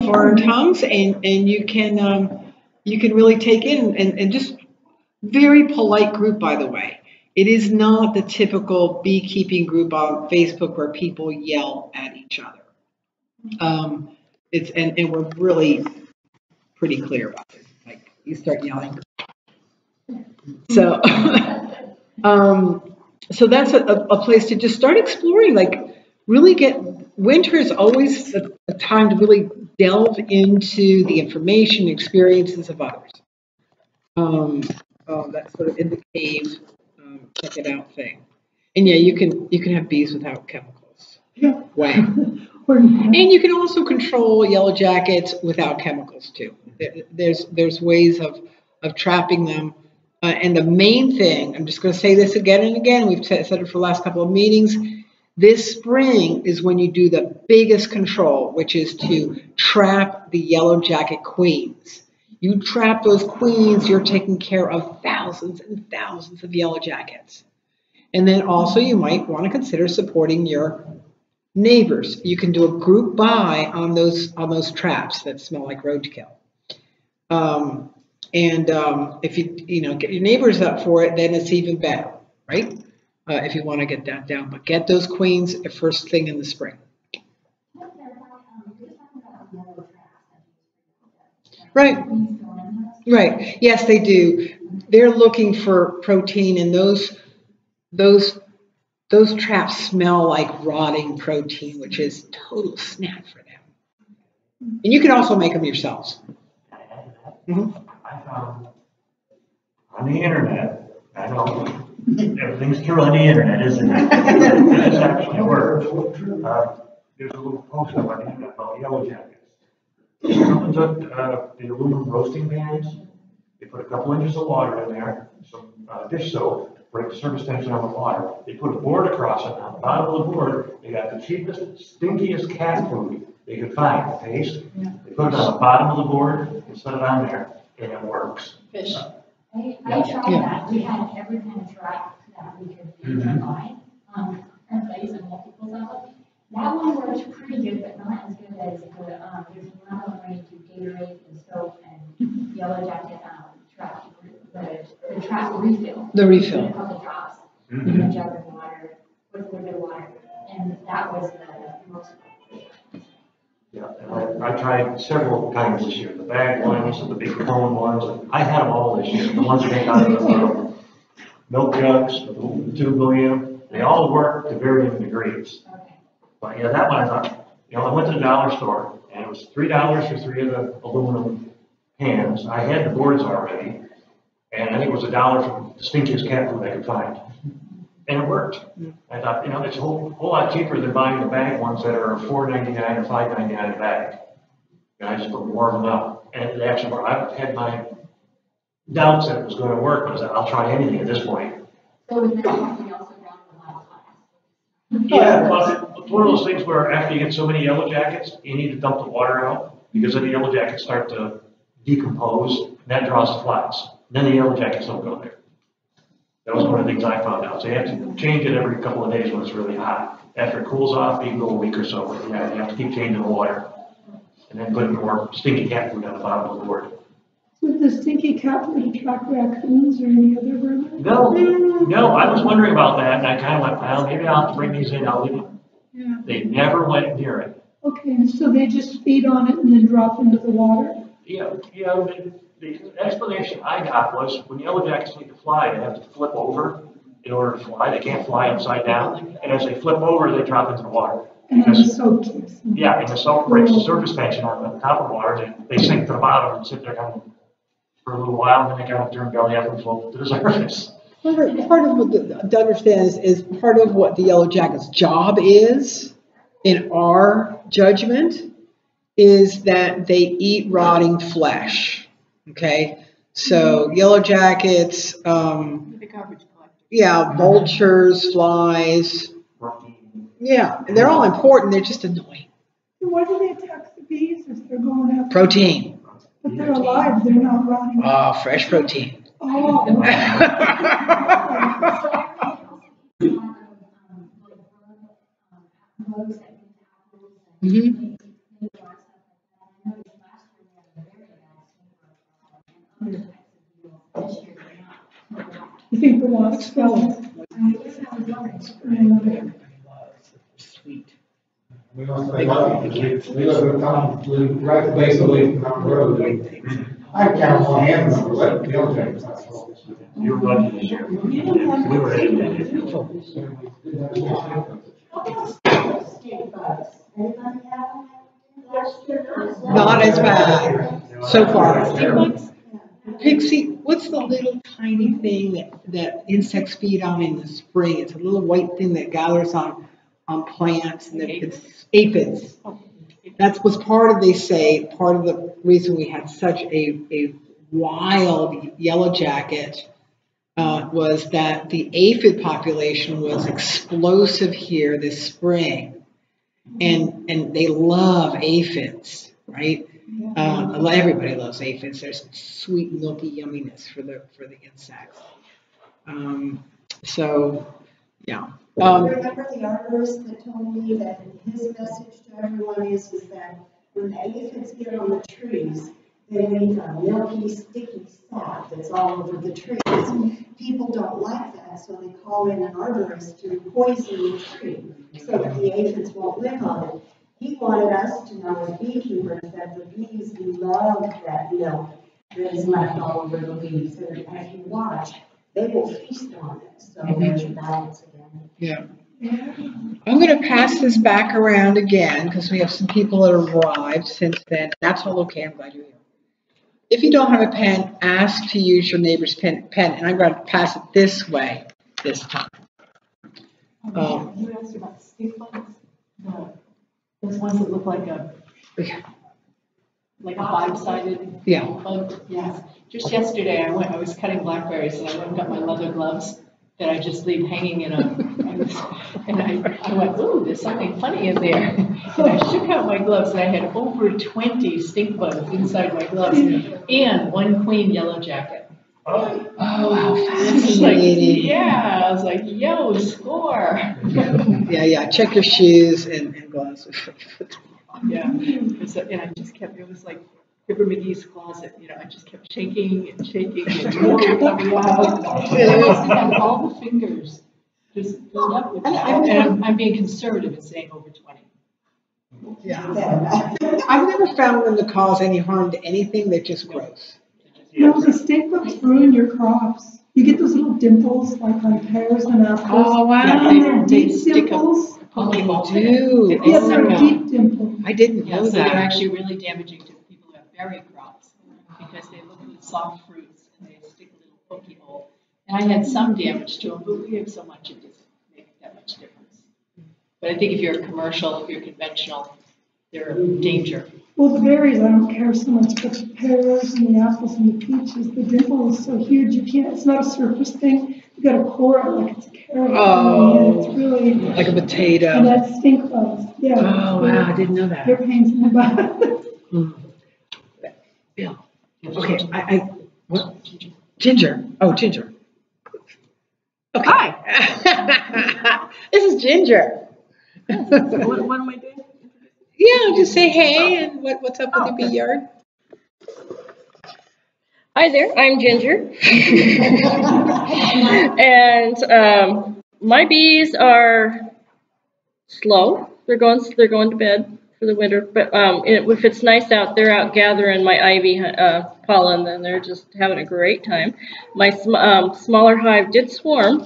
foreign tongues, and you can really take in and just very polite group, by the way. It is not the typical beekeeping group on Facebook where people yell at each other. And we're really pretty clear about it. Like you start yelling. So so that's a place to just start exploring. Like really winter is always a time to really delve into the information, experiences of others. That's sort of in the cave, check it out thing. And yeah, you can have bees without chemicals. Yeah. Wow. And you can also control yellow jackets without chemicals too. There's ways of trapping them. And the main thing, I'm just going to say this again and again, we've said it for the last couple of meetings, this spring is when you do the biggest control, which is to trap the yellow jacket queens. You trap those queens, you're taking care of thousands and thousands of yellow jackets. And then also you might want to consider supporting your neighbors. You can do a group buy on those traps that smell like roadkill. If you get your neighbors up for it, then it's even better, right? If you want to get that down, but get those queens first thing in the spring. Right. Right. Yes, they do. They're looking for protein, and those traps smell like rotting protein, which is total snack for them. And you can also make them yourselves. Mm-hmm. I found on the internet, I know everything's true on the internet, isn't it? It's actually works. There's a little post up on the internet about yellow jackets. Someone took the aluminum roasting pans, they put a couple inches of water in there, some dish soap, break the surface tension on the water. They put a board across it. On the bottom of the board, they got the cheapest, stinkiest cat food they could find. Taste. They put it on the bottom of the board and set it on there, and it works. Fish. I tried that. We had every kind of trap that we could buy. Our place and multiples of them. That one worked pretty good, but not as good as there's another way to Gatorade and soap and yellow jacket trap. The trap refill. The refill. A couple drops in a jug of water with a little bit of water, and that was the most. Yeah, and I tried several kinds this year. The bag ones and the big cone ones. I had them all this year. The ones that came out of the milk jugs, the tube in them. They all work to varying degrees. Okay. But yeah, that one I thought, I went to the dollar store and it was $3 for 3 of the aluminum pans. I had the boards already, and I think it was $1 for the stinkiest cat food I could find. And it worked. I thought, it's a whole lot cheaper than buying the bag ones that are $4.99 or $5.99 a bag. And I just put more of them out. And it actually worked. I've had my doubts that it was going to work, but I said, I'll try anything at this point. So with that, we also dropped a lot of class. Yeah, well, it's one of those things where after you get so many yellow jackets, you need to dump the water out because then the yellow jackets start to decompose, and that draws the flies. Then the yellow jackets don't go there. That was one of the things I found out. So you have to change it every couple of days when it's really hot. After it cools off, you can go a week or so, but you have to keep changing the water. And then put more stinky cat food on the bottom of the board. Would the stinky cat food attract raccoons or any other vermin? No, I was wondering about that, and I kind of went, well, maybe I'll have to bring these in, I'll leave them. Yeah. They never went near it. Okay, so they just feed on it and then drop into the water? Yeah, the explanation I got was when yellow jackets need to fly, they have to flip over in order to fly. They can't fly upside down. And as they flip over, they drop into the water. And then the soap keeps them. Yeah, and the soap breaks the surface tension on the top of the water. And they sink to the bottom and sit there kind of for a little while, and then they kind of turn belly up and float to the surface. Part of what to understand is part of what the yellow jacket's job is, in our judgment, is that they eat rotting flesh. Okay, so yellow jackets, yeah, vultures, flies, yeah, they're all important. They're just annoying. So why do they attack the bees if they're going after? Protein. But they're alive. They're not rotting. Oh, fresh protein. Oh. Mm-hmm. think the wasps will. Sweet. We live in a town, right at the base of the mountain road. I count one hand number, but the other things. You're lucky this year. We were in it. Not as bad so far. Pixie, what's the little tiny thing that insects feed on in the spring? It's a little white thing that gathers on plants, and it's aphids. That was part of, they say, part of the reason we had such a wild yellow jacket was that the aphid population was explosive here this spring, and they love aphids, right? Everybody loves aphids. There's sweet, milky yumminess for the insects. So, yeah. Remember the arborist that told me that his message to everyone is that when the aphids get on the trees, they make a milky, sticky sap that's all over the trees. People don't like that, so they call in an arborist to poison the tree so that the aphids won't live on it. He wanted us to know as beekeepers that the bees love that milk that is left all over the leaves. And as you watch, they will feast on it. So there's your balance again. Yeah. I'm going to pass this back around again because we have some people that have arrived since then. That's all okay. I'm glad you're here. If you don't have a pen, ask to use your neighbor's pen, and I'm going to pass it this way this time. You asked about the stick bugs. Those ones that look like a five-sided bug. Yes. Just yesterday, I was cutting blackberries, and I went and got my leather gloves that I just leave hanging in and I went, ooh, there's something funny in there. And I shook out my gloves, and I had over 20 stink bugs inside my gloves, and one queen yellow jacket. Oh, how fascinating. Yeah, I was like, yo, score. Yeah. Check your shoes and gloves. Yeah. And I just kept, it was like Fibber McGee's closet, I just kept shaking and more were coming out. I must have had all the fingers just filled up with that. And I'm being conservative in saying over 20. Yeah. I've never found them to cause any harm to anything. They're just gross. No, the stink bugs ruin your crops. You get those little dimples like on pears and apples. Oh, wow. And they're deep dimples. Oh, they do. Yeah, they're deep dimples. I didn't know so that. they're actually really damaging to people who have berry crops because they look like soft fruits and they stick a little pokey hole. And I had some damage to them, but we have so much it doesn't make that much difference. But I think if you're commercial, if you're conventional, they're a danger. Well, the berries, I don't care so much, but the pears and the apples and the peaches, the dimple is so huge, it's not a surface thing. You got to core it like it's a carrot. Oh, it's really like a potato. And that's stink bugs. Yeah. Oh, wow, I didn't know that. They're pains in the butt. Bill. Okay, what? Ginger. Oh, Ginger. Okay. Hi. This is Ginger. What am I doing? Yeah, just say hey and what's up with the bee yard. Hi there, I'm Ginger. And my bees are slow. They're going to bed for the winter. But if it's nice out, they're out gathering my ivy pollen, and they're just having a great time. My smaller hive did swarm,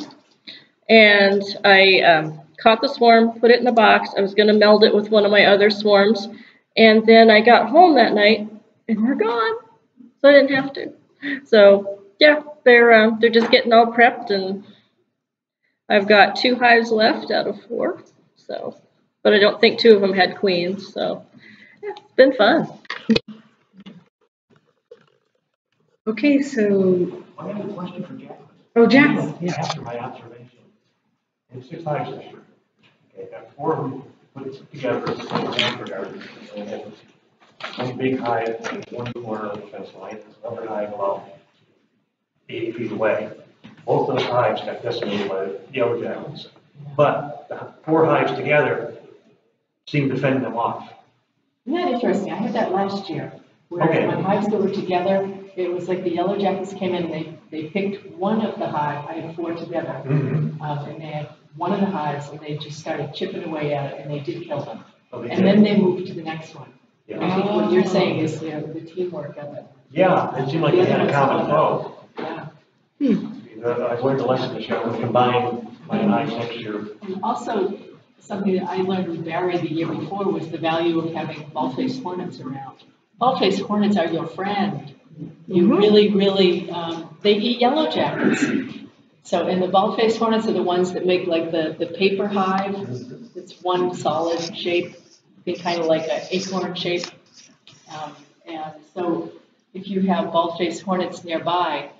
and I caught the swarm, put it in a box. I was going to meld it with one of my other swarms, and then I got home that night, and they're gone. So I didn't have to. So yeah, they're just getting all prepped, and I've got 2 hives left out of 4. So, but I don't think 2 of them had queens. So yeah, it's been fun. Okay, so I have a question for Jacqueline. oh, Jacqueline. Yeah. After my observation, in 6 hives this year, okay, got 4 of them put together in a hamper garden, and it was one big hive in one corner of the fence line, another hive about 80 feet away. Both those hives got decimated by the yellow jackets, but the 4 hives together seemed to fend them off. Isn't that interesting? I had that last year. Where my hives that were together, it was like the yellow jackets came in, they picked one of the hive, I had 4 together, and they had one of the hives, and they just started chipping away at it, and they did kill them. And then they moved to the next one. Yeah. I think what you're saying is, the teamwork of it. Yeah, it seemed like they had a common goal. Yeah. I learned a lesson this year, I would combine my hives next year. And also, something that I learned with Barry the year before was the value of having bald-faced hornets around. Bald-faced hornets are your friend. You really, they eat yellow jackets. So, and the bald-faced hornets are the ones that make like the paper hive. It's one solid shape, kind of like an acorn shape. And so, if you have bald-faced hornets nearby,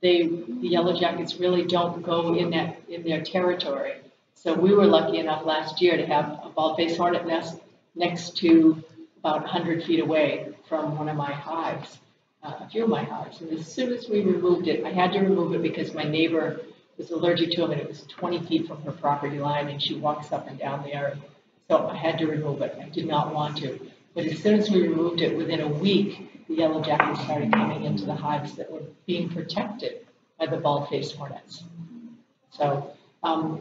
the yellow jackets really don't go in their territory. So we were lucky enough last year to have a bald-faced hornet nest next to about 100 feet away from one of my hives, a few of my hives. And as soon as we removed it, I had to remove it because my neighbor was allergic to them, and it was 20 feet from her property line, and she walks up and down there. So I had to remove it. I did not want to. But as soon as we removed it, within a week, the yellow jackets started coming into the hives that were being protected by the bald-faced hornets. So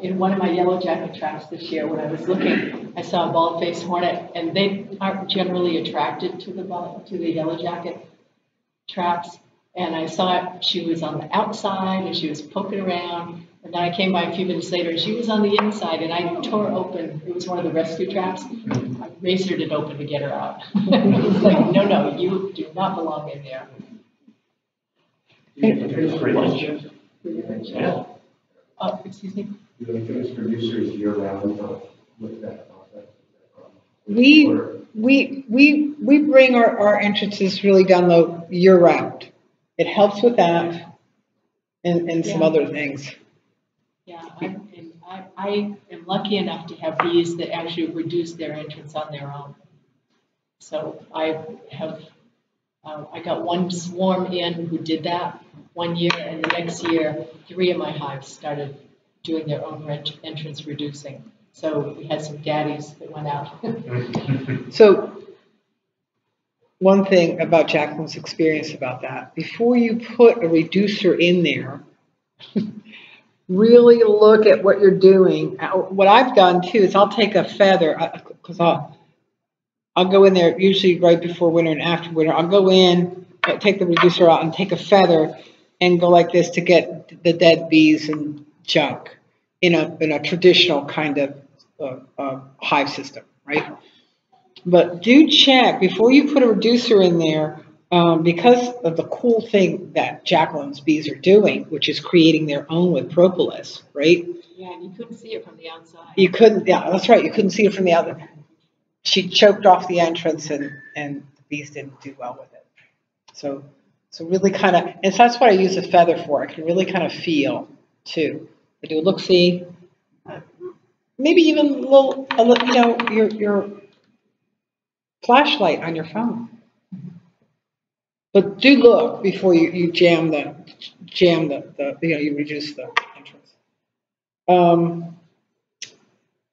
in one of my yellow jacket traps this year, when I was looking, I saw a bald-faced hornet, and they aren't generally attracted to the yellow jacket traps. And I saw it, she was on the outside, and she was poking around. And then I came by a few minutes later, and she was on the inside, and I tore open, it was one of the rescue traps. I razored it open to get her out. It was like, no, you do not belong in there. Yeah. Excuse me? Do they finish producers year round with that process? We bring our entrances really down low year round. It helps with that and some other things. Yeah, I am lucky enough to have bees that actually reduce their entrance on their own. So I got one swarm in who did that one year, and the next year, 3 of my hives started doing their own entrance reducing. So we had some daddies that went out. So one thing about Jacqueline's experience about that, before you put a reducer in there, really look at what you're doing. What I've done too is I'll take a feather, because I'll go in there usually right before winter and after winter. I'll go in, take the reducer out, and take a feather and go like this to get the dead bees and junk in a traditional kind of hive system, right? But do check before you put a reducer in there, because of the cool thing that Jacqueline's bees are doing, which is creating their own with propolis, right? Yeah, and you couldn't see it from the outside. You couldn't, yeah, that's right. You couldn't see it from the outside. She choked off the entrance, and the bees didn't do well with it. So really kind of, and so that's what I use a feather for. I can really kind of feel too. I do a look-see, maybe even a little, your flashlight on your phone. But do look before you jam the you reduce the entrance.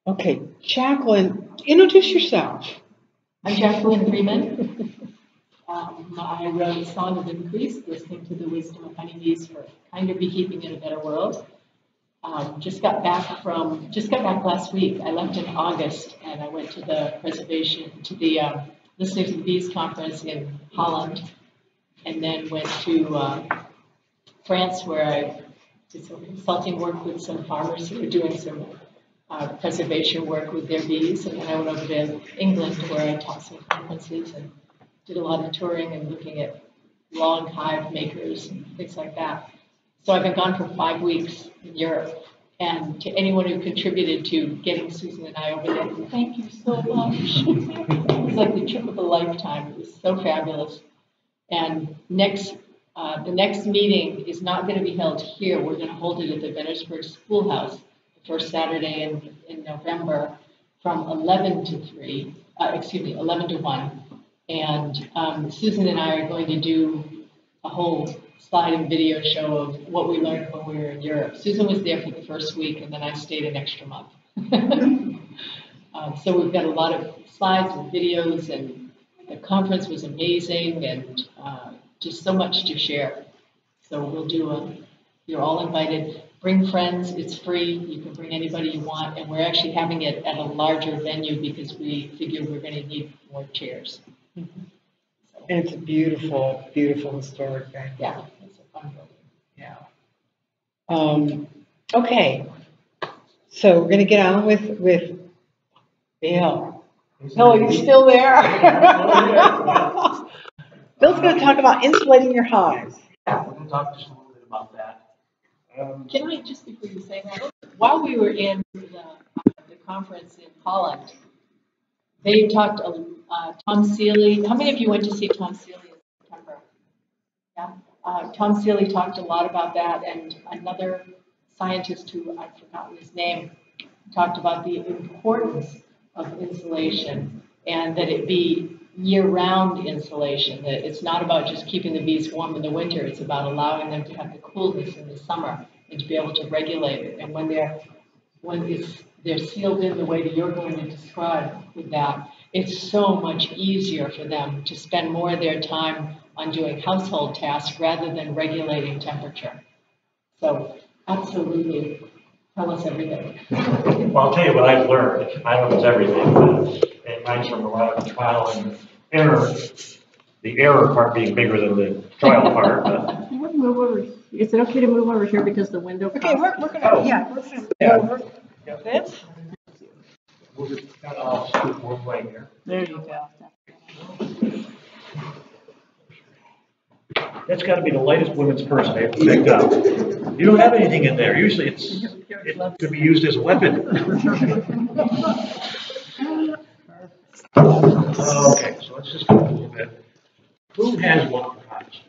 Okay, Jacqueline, introduce yourself. I'm Jacqueline Freeman. I wrote Song of Increase, listening to the wisdom of honeybees for kinder beekeeping in a better world. Just got back last week. I left in August, and I went to the Listening to the Bees conference in Holland, and then went to France, where I did some consulting work with some farmers who were doing some preservation work with their bees. And then I went over to England, where I taught some conferences and did a lot of touring and looking at log hive makers and things like that. So I've been gone for 5 weeks in Europe. And to anyone who contributed to getting Susan and I over there, thank you so much. It was like the trip of a lifetime. It was so fabulous. And the next meeting is not going to be held here. We're going to hold it at the Venersburg Schoolhouse the first Saturday in November from 11 to 1. And Susan and I are going to do a whole slide and video show of what we learned when we were in Europe. Susan was there for the first week, and then I stayed an extra month. So we've got a lot of slides and videos and the conference was amazing and just so much to share. So we'll do you're all invited. Bring friends, it's free. You can bring anybody you want. And we're actually having it at a larger venue because we figure we're going to need more chairs. And it's a beautiful, beautiful historic venue. Yeah, it's a fun building. Yeah. Okay. So we're going to get on with Bill. Bill, are you still there? Bill's going to talk about insulating your hives. Yeah, we're gonna talk just a little bit about that. Can I, just before you say that, while we were in the conference in Holland, they talked, Tom Seeley, how many of you went to see Tom Seeley in September? Yeah, Tom Seeley talked a lot about that, and another scientist who I've forgotten his name talked about the importance of insulation and that it be year-round insulation, that it's not about just keeping the bees warm in the winter, it's about allowing them to have the coolness in the summer and to be able to regulate it. And when they're sealed in the way that you're going to describe with that, it's so much easier for them to spend more of their time on doing household tasks rather than regulating temperature. So absolutely, tell us everything. Well, I'll tell you what I've learned. I don't know if it's everything, but it mine's from a lot of trial and error. The error part being bigger than the trial part. But. You want to move over? Is it okay to move over here because the window? Okay, we're gonna we're gonna move over. This. We'll just kind of scoot one way here. There you go. That's got to be the lightest women's purse I've picked up. You don't have anything in there. Usually it could be used as a weapon. Okay, so let's just go a little bit. Who has what hives?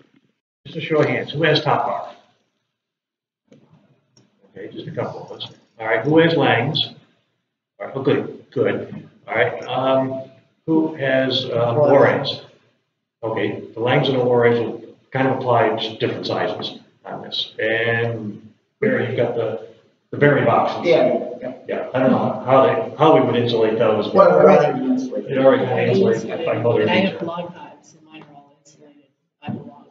Just a show of hands. Who has top bar? Okay, just a couple of us. All right, who has langs? All right, oh, good. All right, who has warrants? Okay, the langs and the warrants will kind of apply just different sizes on this. And Barry, you've got the berry boxes. Yeah. I don't know how we would insulate those. Well, they're already insulated. They're already kind of insulated by Mother And I Nature. have log hives, and mine are all insulated. I belong.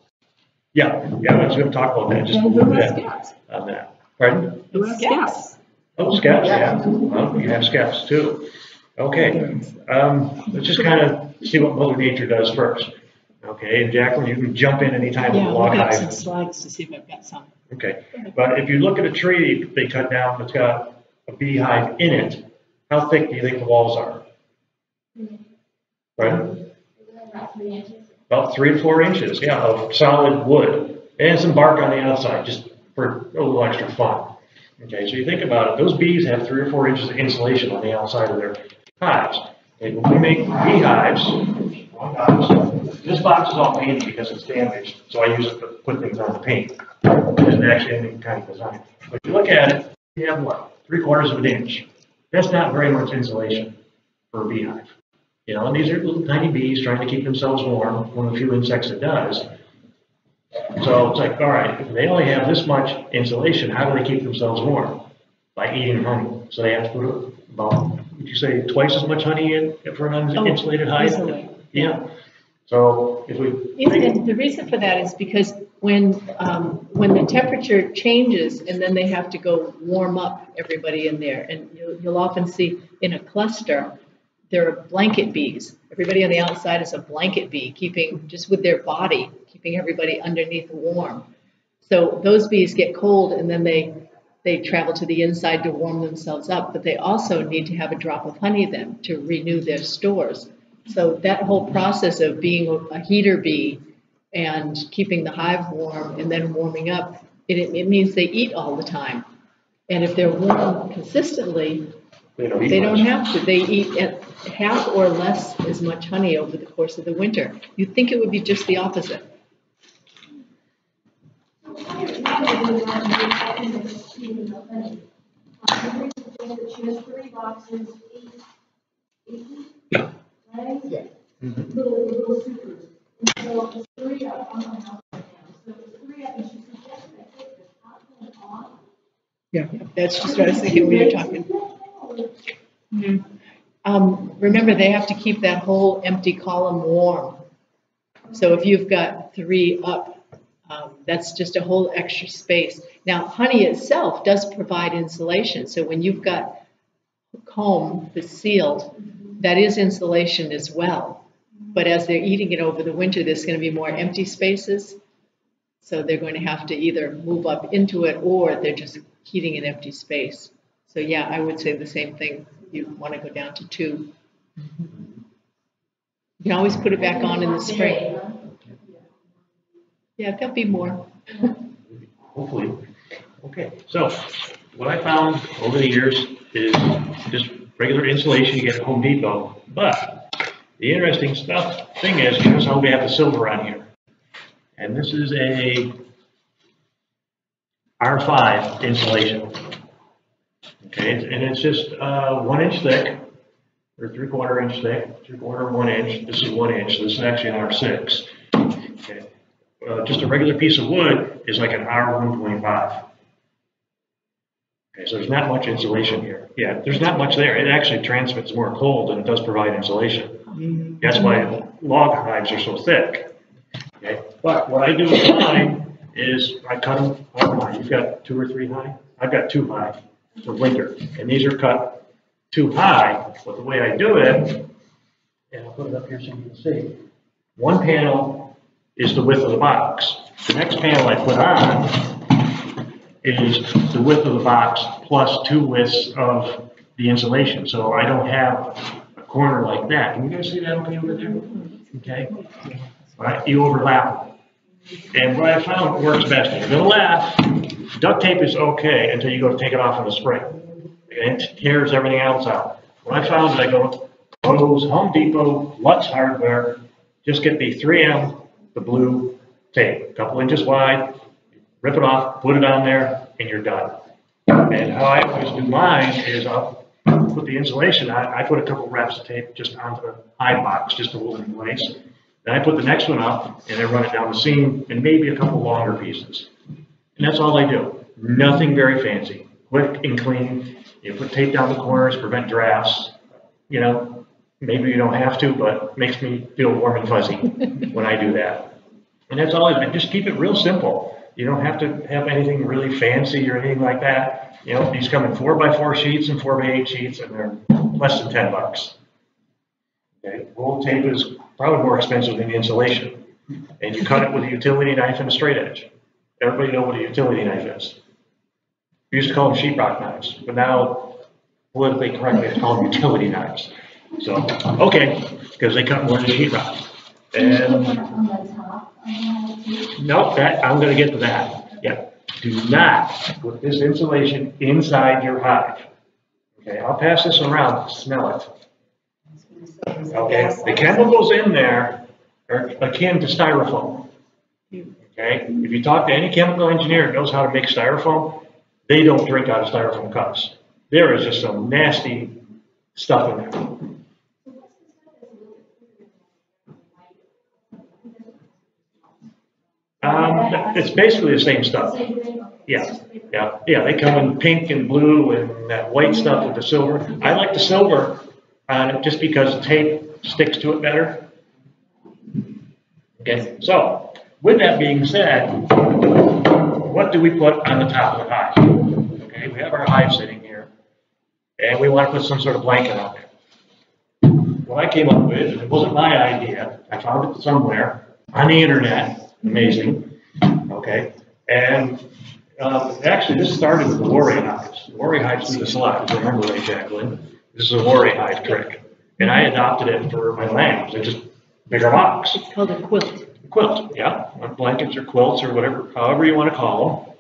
Yeah, I was going to talk about that just a little bit on that. Pardon? Who has scaps? Oh, scaps, yeah. Well, you have scaps too. Okay, let's just kind of see what Mother Nature does first. Okay, and Jacqueline, you can jump in anytime with Yeah, the log I've got hive. some slides to see if I've got some. Okay, but if you look at a tree they cut down that's got a beehive in it, how thick do you think the walls are? Right? About 3 inches. About 3 to 4 inches, yeah, of solid wood. And some bark on the outside, just for a little extra fun. Okay, so you think about it, those bees have 3 or 4 inches of insulation on the outside of their hives. Okay, when we make beehives, this box is all painted because it's damaged, so I use it to put things on the paint. It isn't actually any kind of design. But if you look at it, you have what, 3/4 of an inch. That's not very much insulation for a beehive. You know, and these are little tiny bees trying to keep themselves warm, one of the few insects that does. So it's like, all right, if they only have this much insulation, how do they keep themselves warm? By eating honey. So they have to put about, would you say, twice as much honey in for an uninsulated hive? Easily. Yeah. So if we And the reason for that is because when the temperature changes and then they have to go warm up everybody in there, and you'll often see in a cluster, there are blanket bees. Everybody on the outside is a blanket bee, keeping just with their body, keeping everybody underneath warm. So those bees get cold and then they travel to the inside to warm themselves up, but they also need to have a drop of honey then to renew their stores. So that whole process of being a heater bee and keeping the hive warm and then warming up, it means they eat all the time. And if they're warm consistently, they don't have to. They eat at half or less as much honey over the course of the winter. You'd think it would be just the opposite. She has 3 boxes, 8 Yeah. right? Yeah. Little supers. And so it's 3 up on my house right now. So it's 3 up, and she suggested I take the top one off. Yeah, that's just what I was thinking when you were talking. remember, they have to keep that whole empty column warm. So if you've got 3 up, that's just a whole extra space. Now, honey itself does provide insulation. So when you've got comb that's sealed, that is insulation as well. But as they're eating it over the winter, there's going to be more empty spaces. So they're going to have to either move up into it or they're just heating an empty space. So yeah, I would say the same thing. You want to go down to 2. You can always put it back on in the spring. Yeah, there'll be more. Hopefully. Okay, so what I found over the years is just regular insulation you get at Home Depot. But the interesting thing is, here's how we have the silver on here. And this is a R5 insulation. Okay, and it's just 1 inch thick, or 3/4 inch thick, 3/4, 1 inch. This is 1 inch. This is actually an R6. Okay, just a regular piece of wood is like an R125. Okay, so there's not much insulation here. Yeah, there's not much there. It actually transmits more cold than it does provide insulation. That's why log hives are so thick. Okay, but what I do with mine is I cut them high. You've got 2 or 3 high. I've got 2 high for winter, and these are cut 2 high. But the way I do it, and I'll put it up here so you can see. 1 panel is the width of the box. The next panel I put on is the width of the box plus 2 widths of the insulation. So I don't have a corner like that. Can you guys see that okay over there? Okay. All right, you overlap them. And what I found works best, you're going to laugh, duct tape is okay until you go to take it off in the spring. And it tears everything else out. What I found is I go, Lowe's, Home Depot, Lutz Hardware, just get the 3M, the blue tape, a couple inches wide, rip it off, put it on there, and you're done. And how I always do mine is I'll put the insulation on, I put a couple wraps of tape just onto the high box, just to hold it in place. Then I put the next one up, and I run it down the seam, and maybe a couple longer pieces. And that's all I do. Nothing very fancy. Quick and clean. You put tape down the corners, prevent drafts. You know, maybe you don't have to, but it makes me feel warm and fuzzy when I do that. And that's all I do. Just keep it real simple. You don't have to have anything really fancy or anything like that. You know, these come in 4x4 sheets and 4x8 sheets, and they're less than $10. Okay, roll tape is probably more expensive than the insulation. And you cut it with a utility knife and a straight edge. Everybody know what a utility knife is. We used to call them sheetrock knives, but now, politically correctly, it's called utility knives. So, okay, because they cut more than sheetrock. And no, that I'm going to get to that. Yeah, do not put this insulation inside your hive. Okay, I'll pass this around. Smell it. Okay, the chemicals in there are akin to styrofoam. Okay, if you talk to any chemical engineer that knows how to make styrofoam, they don't drink out of styrofoam cups. There is just some nasty stuff in there. It's basically the same stuff. Yeah, yeah, yeah. They come in pink and blue and that white stuff with the silver. I like the silver on it just because the tape sticks to it better. Okay, so with that being said, what do we put on the top of the hive? Okay, we have our hive sitting here, and we want to put some sort of blanket on there. What I came up with, and it wasn't my idea, I found it somewhere on the internet. Amazing. Okay, and actually this started with the warrior hives. The warrior hives do this a lot, if you remember right, Jacqueline. This is a warrior hive trick. And I adopted it for my lambs. They're just bigger box. It's called a quilt. Quilt, yeah. Blankets or quilts or whatever, however you want to call them.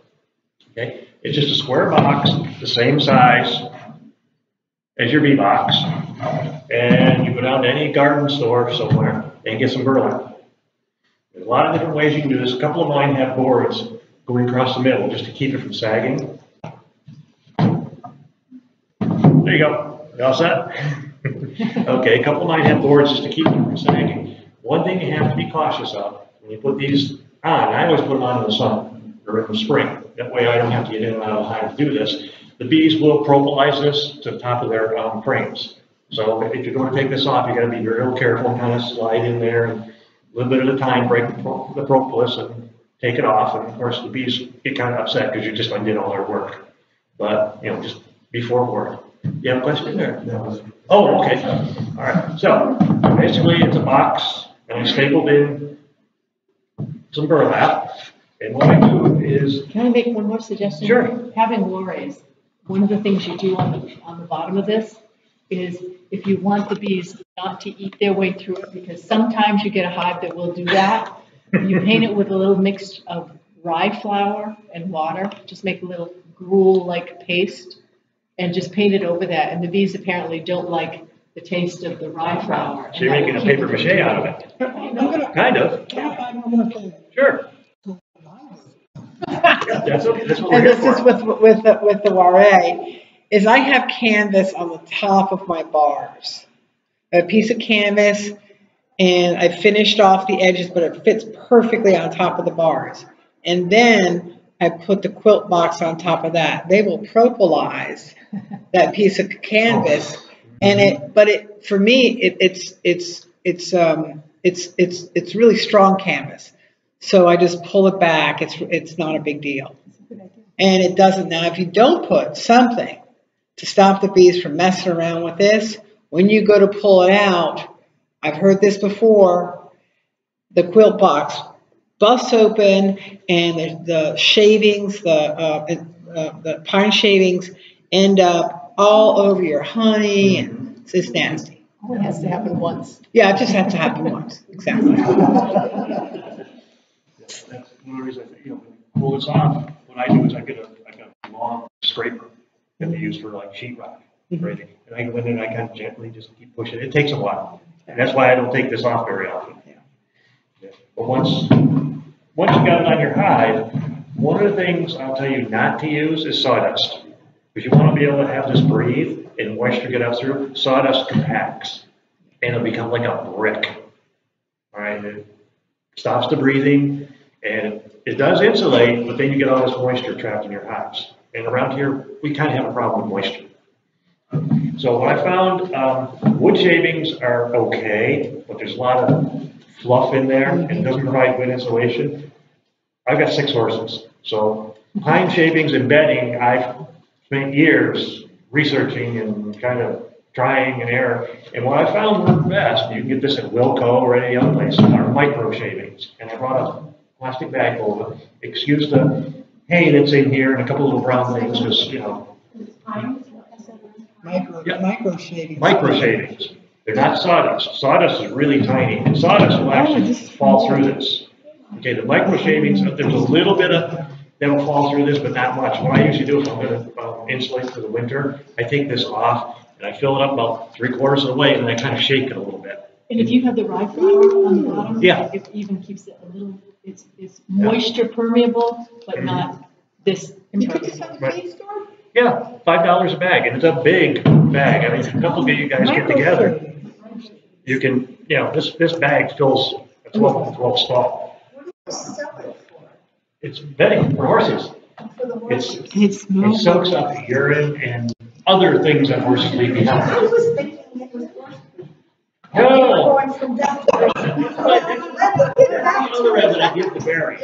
Okay, it's just a square box, the same size as your bee box. And you go down to any garden store somewhere and get some burlap. There's a lot of different ways you can do this. A couple of mine have boards going across the middle just to keep it from sagging. There you go. You all set? Okay, a couple of mine have boards just to keep them from sagging. One thing you have to be cautious of when you put these on, I always put them on in the sun or in the spring. That way I don't have to get in and out of the hive to do this. The bees will propolis this to the top of their frames. So if you're going to take this off, you got to be real careful and kind of slide in there and a little bit at a time, break the propolis and take it off. And of course, the bees get kind of upset because you just undid all their work. But, you know, just before work. You have a question there? No. Oh, okay. All right. So basically, it's a box and I stapled in some burlap. And what I do is. Can I make one more suggestion? Sure. Having lorries, one of the things you do on the bottom of this is if you want the bees not to eat their way through it, because sometimes you get a hive that will do that, you paint it with a little mix of rye flour and water, just make a little gruel-like paste, and just paint it over that. And the bees apparently don't like the taste of the rye flour. So you're making a paper mache out of it? Kind of. Sure. Yeah, that's okay. That's what we're And here this is for. with the Ware, is I have canvas on the top of my bars. A piece of canvas, and I finished off the edges, but it fits perfectly on top of the bars. And then I put the quilt box on top of that. They will propolize that piece of canvas, and for me it's really strong canvas. So I just pull it back. It's not a big deal. And it doesn't. Now, if you don't put something to stop the bees from messing around with this, when you go to pull it out, I've heard this before, the quilt box busts open and the shavings, the pine shavings end up all over your honey, and it's just nasty. Only has to happen once. Yeah, it just has to happen once. Exactly. That's one of the reasons I think, you know, when you pull this off, what I do is I got a long scraper that they use for like sheetrock grading. And I go in there and I kind of gently just keep pushing. It takes a while. And that's why I don't take this off very often. Yeah. But once you got it on your hive, one of the things I'll tell you not to use is sawdust. Because you want to be able to have this breathe and moisture get up through. Sawdust compacts and it'll become like a brick. All right. It stops the breathing. And it does insulate, but then you get all this moisture trapped in your hives. And around here, we kind of have a problem with moisture. So what I found, wood shavings are okay, but there's a lot of fluff in there and it doesn't provide good insulation. I've got 6 horses. So pine shavings and bedding, I've spent years researching and kind of trying and error. And what I found worked best, you can get this at Wilco or any other place, are micro shavings. And I brought a plastic bag over. Excuse the hay that's in here and a couple little brown things, because, you know. Micro shavings. Micro shavings. They're not sawdust. Sawdust is really tiny, and sawdust will actually fall through this. Okay, the micro shavings, there's a little bit of that will fall through this, but not much. What I usually do if I'm going to insulate for the winter, I take this off and I fill it up about 3/4 of the way, and then I kind of shake it a little bit. And if you have the rye flour on the bottom, yeah, it even keeps it a little. It's moisture permeable, but not this impermeable. Right. Yeah, $5 a bag, and it's a big bag. I mean, if a couple of you guys get together, you can, you know, this bag fills a 12 stall. It's bedding for horses. It soaks up urine and other things that horses leave behind. No. Other rather than get the berry.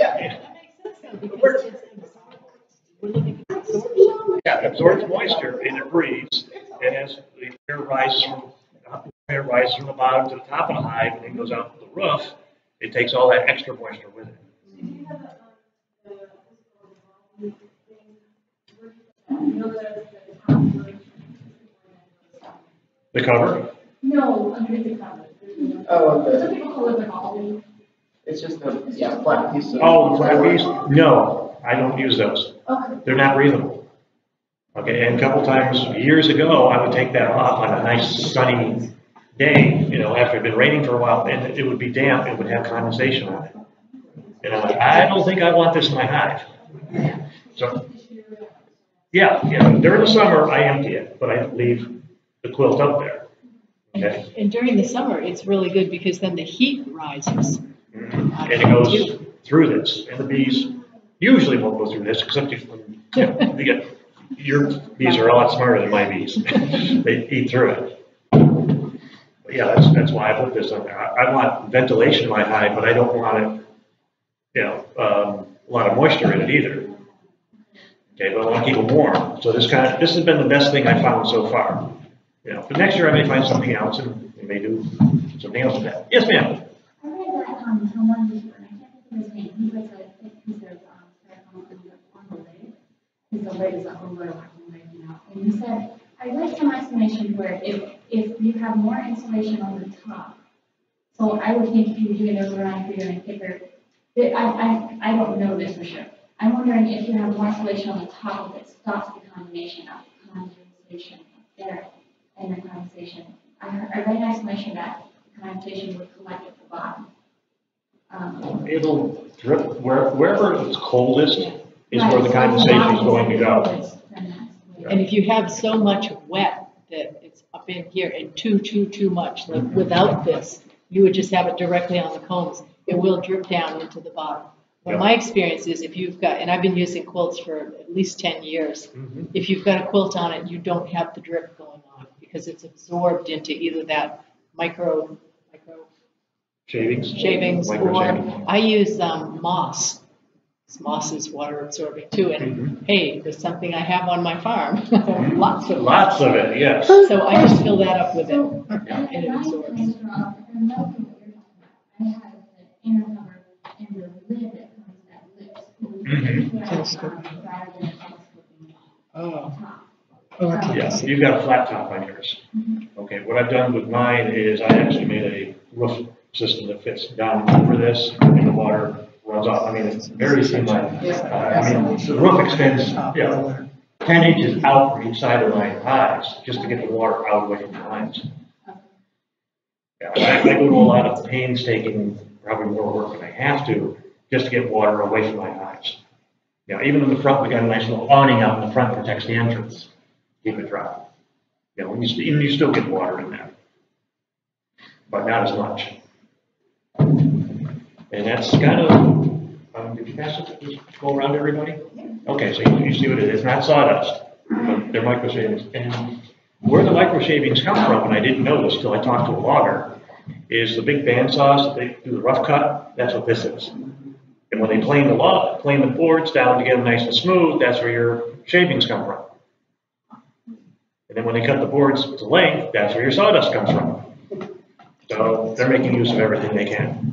Yeah, it absorbs moisture and it breathes. And as the air rises from the bottom to the top of the hive and then goes out to the roof, it takes all that extra moisture with it. The cover? No, underneath the cover. Oh, Some okay. people call it the colony. It's just a flat piece of. Oh, the flat piece? No, I don't use those. Okay. They're not breathable. Okay, and a couple times, years ago, I would take that off on a nice sunny day, you know, after it had been raining for a while, and it would be damp, it would have condensation on it. And I'm like, I don't think I want this in my hive. So, yeah, during the summer, I empty it, but I leave the quilt up there. Okay? And during the summer, it's really good because then the heat rises. And it goes through this, and the bees usually won't go through this, except if your bees are a lot smarter than my bees. They eat through it. Yeah, that's why I put this on there. I want ventilation in my hive, but I don't want it, a lot of moisture in it either. Okay, but I want to keep it warm. So this has been the best thing I found so far. But next year I may find something else and we may do something else with that. Yes, ma'am. I read that someone before, and I can't think of his name. He was a piece of on the lid. His lid is overlapping right now. And he said, I read some explanation where if you have more insulation on the top, so I would think if you do an overrun feeder and kicker, I don't know this for sure. I'm wondering if you have more insulation on the top of it, stops the condensation there and the condensation. I read an explanation that condensation would collect at the bottom. It'll drip wherever it's coldest is where the condensation is going to go. And if you have so much wet that it's up in here and too much, like without this, you would just have it directly on the combs. It will drip down into the bottom. Well, my experience is if you've got, and I've been using quilts for at least 10 years, if you've got a quilt on it, you don't have the drip going on because it's absorbed into either that micro shavings or I use moss. Moss is water absorbing too, and hey, there's something I have on my farm. Lots of it, yes. So I just fill that up with it, and it absorbs. I have the inner cover and the lid that comes that lifts. Rather than telescoping top. Yeah, you've got a flat top on yours. Okay, what I've done with mine is I actually made a roof system that fits down over this, and the water runs off. I mean, it's very similar. I mean, the roof extends, 10 inches out from each side of my hives just to get the water out away from the hives. Yeah, I go to a lot of painstaking, probably more work than I have to, just to get water away from my hives. Even in the front, we got a nice little awning out in the front, protects the entrance, keep it dry. You still get water in there, but not as much. And that's kind of, did you pass it? Just go around everybody? Okay, so you see what it is. Not sawdust, but they're micro shavings. And where the micro shavings come from, and I didn't know this till I talked to a logger, is the big bandsaws that they do the rough cut. That's what this is. And when they plane the boards down to get them nice and smooth, that's where your shavings come from. And then when they cut the boards to length, that's where your sawdust comes from. So they're making use of everything they can.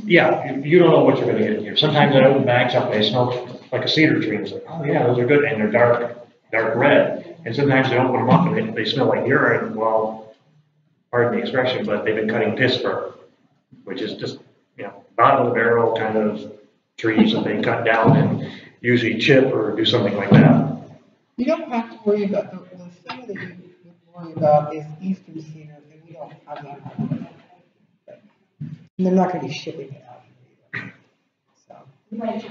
Yeah, you don't know what you're going to get in here. Sometimes I open bags up and they smell like a cedar tree. It's like, oh yeah, those are good, and they're dark red. And sometimes they open them up and they smell like urine. Well, pardon the expression, but they've been cutting Pittsburgh, which is just bottom of the barrel kind of trees that they cut down and usually chip or do something like that. You don't have to worry about the thing that you worry about is Eastern cedar, and we don't have that. And they're not going to be shipping it out either. So. There's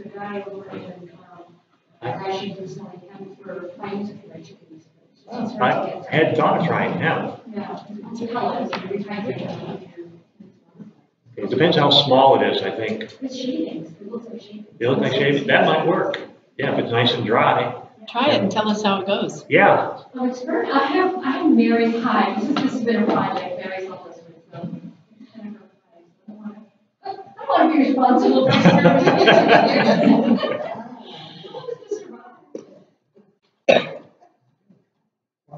a guy over in Washington selling hemp for planes and for chickens. I had thought of trying hemp. Yeah, it's colors. It depends how small it is, I think. It's shavings. It looks like shavings. They look like shavings. That might work. Yeah, if it's nice and dry. Try it and tell us how it goes. Yeah. Well, it's very, I have Mary's hive. This has been a project Mary's helped us with. So I want to be responsible for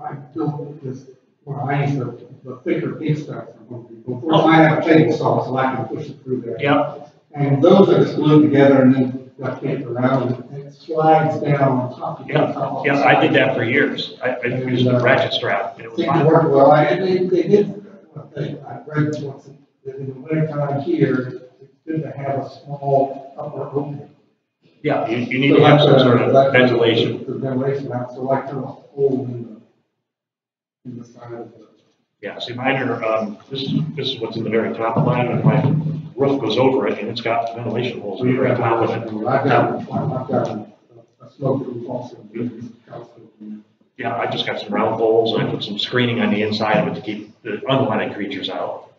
I built this, I used the thicker pickstocks before I have a chainsaw, so I can push it through there. Yep. And those are just glued together and then got kicked around and it slides down on top of the top. Yeah, I did that for years. I used the ratchet strap, and it was It fine. worked well. They did. I read once that in the wintertime here, it's good to have a small upper opening. Yeah, you need to have some sort of ventilation. The ventilation out, so like kind of a hole in the side of the. Yeah, see, mine are, this is what's in the very top of mine, and my roof goes over it, and it's got ventilation holes in the very top of it. I've got a smoke roof also. Yeah, I just got some round holes, and I put some screening on the inside of it to keep the unwanted creatures out.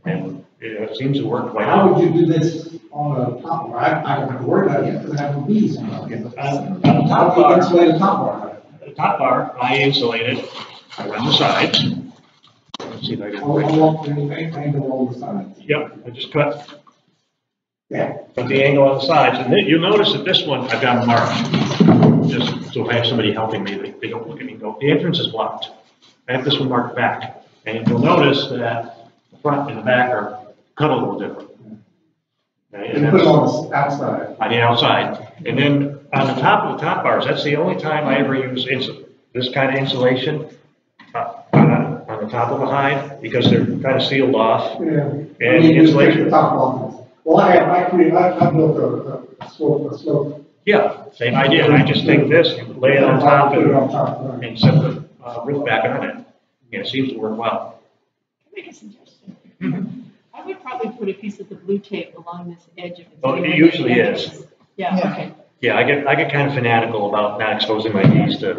And it seems to work quite How well. would you do this on a top bar? I don't have to worry about it because I have no bees. On the How top do you bar, insulate a top bar? the top bar, I insulate it around the sides. Let's see if I can. Along the angle on the sides. Yep, I just cut Yeah. the angle on the sides, and then you'll notice that this one I've got marked, just so I have somebody helping me, they don't look at me and go, the entrance is blocked. I have this one marked back, and you'll notice that the front and the back are cut a little different. Okay, and You put it that's on the outside. on the outside, and then on the top of the top bars, that's the only time I ever use this kind of insulation on the top of the hive, because they're kind of sealed off. Yeah. And I mean, you just take insulation. the top off. Well, I built a slope. Yeah, same idea. I just take this, lay it on top, Put it on top, right. and set the roof back on it. Yeah, it seems to work well. Can I make a suggestion? I would probably put a piece of the blue tape along this edge of it. Oh, it usually is. Yeah, Yeah. okay. Yeah, I get kind of fanatical about not exposing my bees to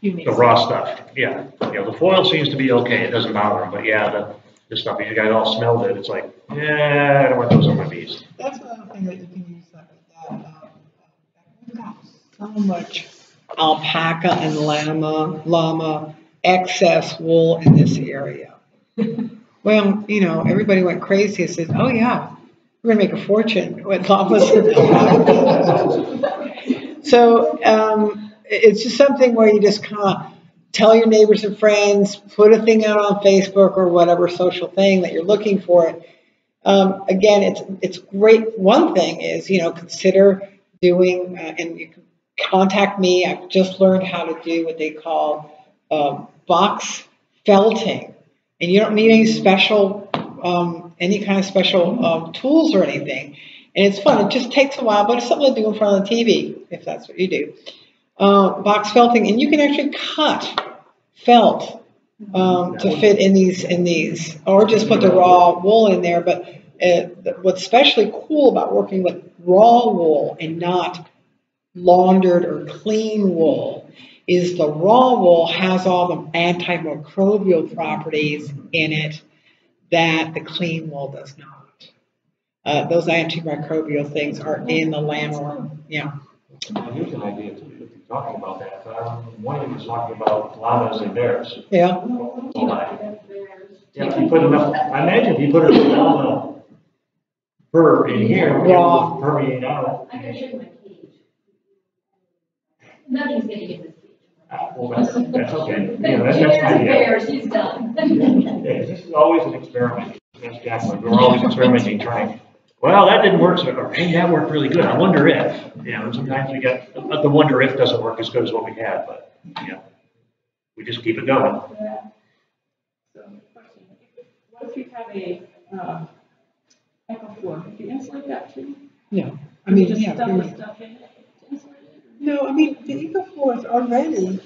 the raw stuff. Yeah, the foil seems to be okay. It doesn't bother them, but yeah, the stuff, you guys all smelled it. It's like, yeah, I don't want those on my bees. That's another thing that you can use that. We've got so much alpaca and llama excess wool in this area. Well, everybody went crazy and said, oh yeah, we're gonna make a fortune with llamas and alpaca. So it's just something where you just kind of tell your neighbors and friends, put a thing out on Facebook or whatever social thing that you're looking for it. Again, it's great. One thing is, consider doing, and you can contact me. I've just learned how to do what they call box felting, and you don't need any special, any kind of special tools or anything. And it's fun. It just takes a while, but it's something to do in front of the TV if that's what you do. Box felting, and you can actually cut felt to fit in these, or just put the raw wool in there. But what's especially cool about working with raw wool and not laundered or clean wool is the raw wool has all the antimicrobial properties in it that the clean wool does not. Those antimicrobial things are in the lamb. Yeah. Well, here's an idea too, if you're talking about that. One of you was talking about llamas and bears. Yeah. Yeah, if you put enough, I imagine if you put enough llama fur in here, it will permeate out. I can show you my cage. Nothing's getting in this cage. Well, that's okay. That's Bears my and idea. bears, she's done. Yeah, this is always an experiment. That's Jacqueline. We're always experimenting, trying. Well, that didn't work, so hey, that worked really good. I wonder if, sometimes we get, the wonder if doesn't work as good as what we had, but, we just keep it going. So, question, what if you have a, echo floor, do you insulate that too? Yeah. I You mean, just yeah. stuff the stuff in it to insulate it? No, I mean, the EcoFloor is already,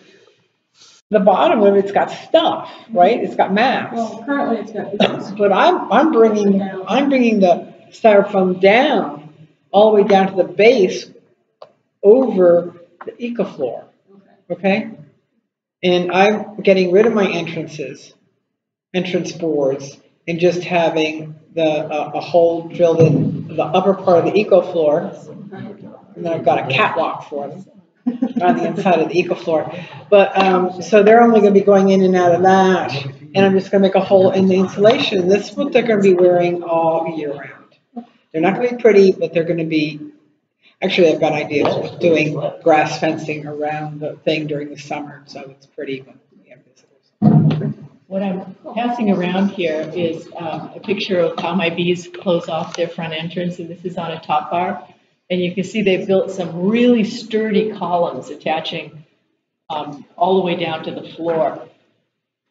the bottom of it's got stuff, right? It's got mats. Well, currently it's got. But I'm bringing the styrofoam down, all the way down to the base over the EcoFloor, okay? And I'm getting rid of my entrance boards, and just having a hole drilled in the upper part of the EcoFloor, and then I've got a catwalk for them on the inside of the EcoFloor. But so they're only going to be going in and out of that, and I'm just going to make a hole in the insulation. This is what they're going to be wearing all year round. They're not going to be pretty, but they're going to be. Actually, I've got ideas of doing grass fencing around the thing during the summer, so it's pretty when we have visitors. What I'm passing around here is a picture of how my bees close off their front entrance, and this is on a top bar. And you can see they've built some really sturdy columns attaching all the way down to the floor.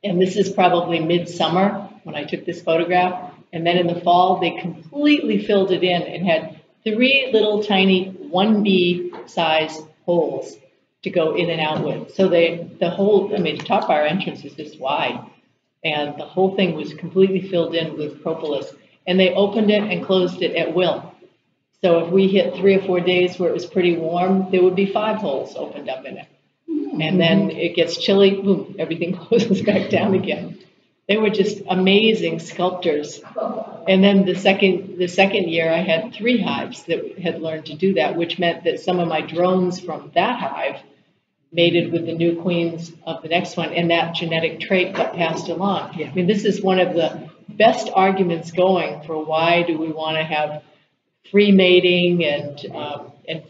And this is probably midsummer when I took this photograph. And then in the fall, they completely filled it in and had 3 little tiny 1B size holes to go in and out with. So the whole, the top bar entrance is this wide. And the whole thing was completely filled in with propolis. And they opened it and closed it at will. So if we hit 3 or 4 days where it was pretty warm, there would be 5 holes opened up in it. And then it gets chilly, boom, everything closes back down again. They were just amazing sculptors. And then the second year, I had 3 hives that had learned to do that, which meant that some of my drones from that hive mated with the new queens of the next one, and that genetic trait got passed along. I mean, this is one of the best arguments going for why do we want to have free mating and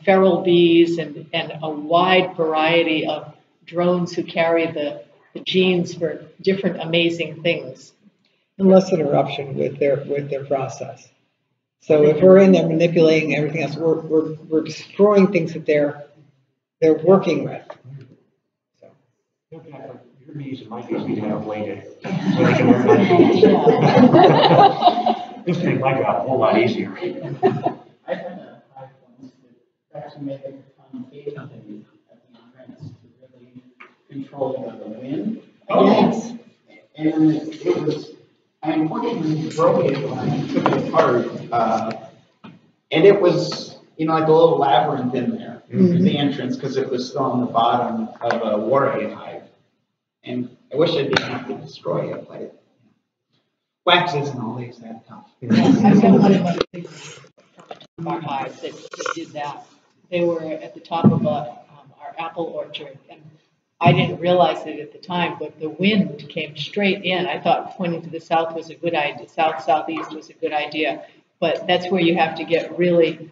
feral bees and a wide variety of drones who carry the genes for different amazing things. And less interruption with their process. So if we're in there manipulating everything else, we're destroying things that they're working with. So. Your bees and my bees need to have a play day. So they can learn how to this makes my job a whole lot easier. I had a hive once that actually made a concave company at the entrance to really control the wind. Yes. And it was, I unfortunately broke it when I took it apart. And it was, like a little labyrinth in there, the entrance, because it was still on the bottom of a warhead hive. And I wish I didn't have to destroy it, but wax isn't always that tough. I've got one of our hives that did that. They were at the top of our apple orchard, and I didn't realize it at the time, but the wind came straight in. I thought pointing to the south was a good idea, southeast was a good idea, but that's where you have to get really,